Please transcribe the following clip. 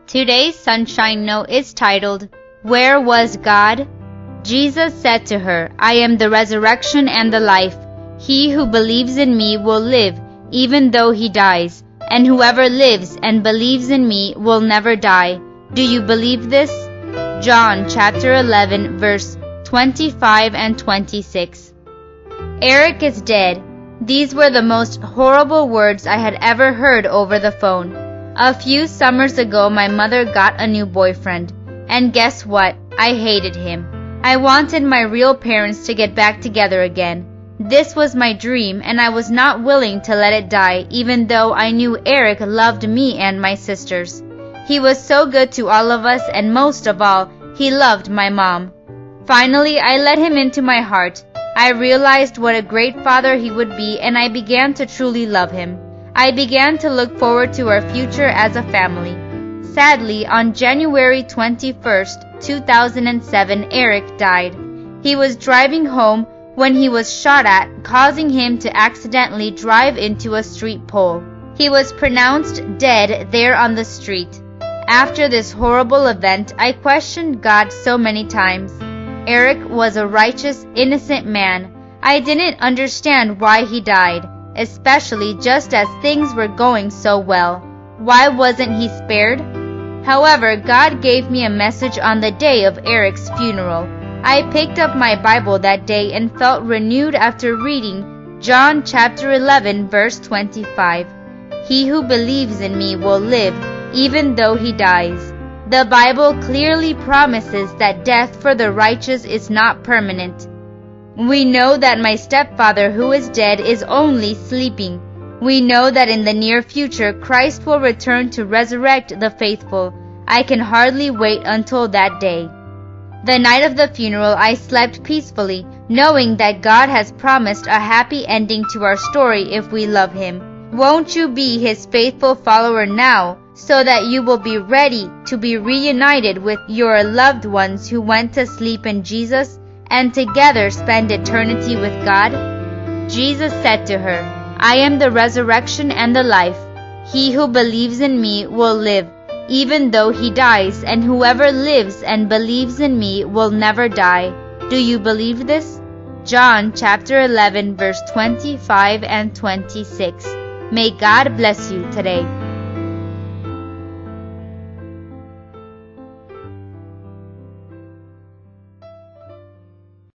Today's Sunshine Note is titled, Where Was God? Jesus said to her, I am the resurrection and the life. He who believes in me will live, even though he dies, and whoever lives and believes in me will never die. Do you believe this? John chapter 11, verse 25 and 26. Eric is dead. These were the most horrible words I had ever heard over the phone. A few summers ago, my mother got a new boyfriend, and guess what? I hated him. I wanted my real parents to get back together again. This was my dream, and I was not willing to let it die, even though I knew Eric loved me and my sisters. He was so good to all of us, and most of all, he loved my mom. Finally, I let him into my heart. I realized what a great father he would be, and I began to truly love him. I began to look forward to our future as a family. Sadly, on January 21st, 2007, Eric died. He was driving home when he was shot at, causing him to accidentally drive into a street pole. He was pronounced dead there on the street. After this horrible event, I questioned God so many times. Eric was a righteous, innocent man. I didn't understand why he died, especially just as things were going so well. Why wasn't he spared? However, God gave me a message on the day of Eric's funeral. I picked up my Bible that day and felt renewed after reading John chapter 11, verse 25. He who believes in me will live, even though he dies. The Bible clearly promises that death for the righteous is not permanent. We know that my stepfather who is dead is only sleeping. We know that in the near future Christ will return to resurrect the faithful. I can hardly wait until that day. The night of the funeral, I slept peacefully, knowing that God has promised a happy ending to our story if we love Him. Won't you be His faithful follower now, so that you will be ready to be reunited with your loved ones who went to sleep in Jesus and together spend eternity with God? Jesus said to her, I am the resurrection and the life. He who believes in me will live, even though he dies, and whoever lives and believes in me will never die. Do you believe this? John chapter 11, verse 25 and 26. May God bless you today.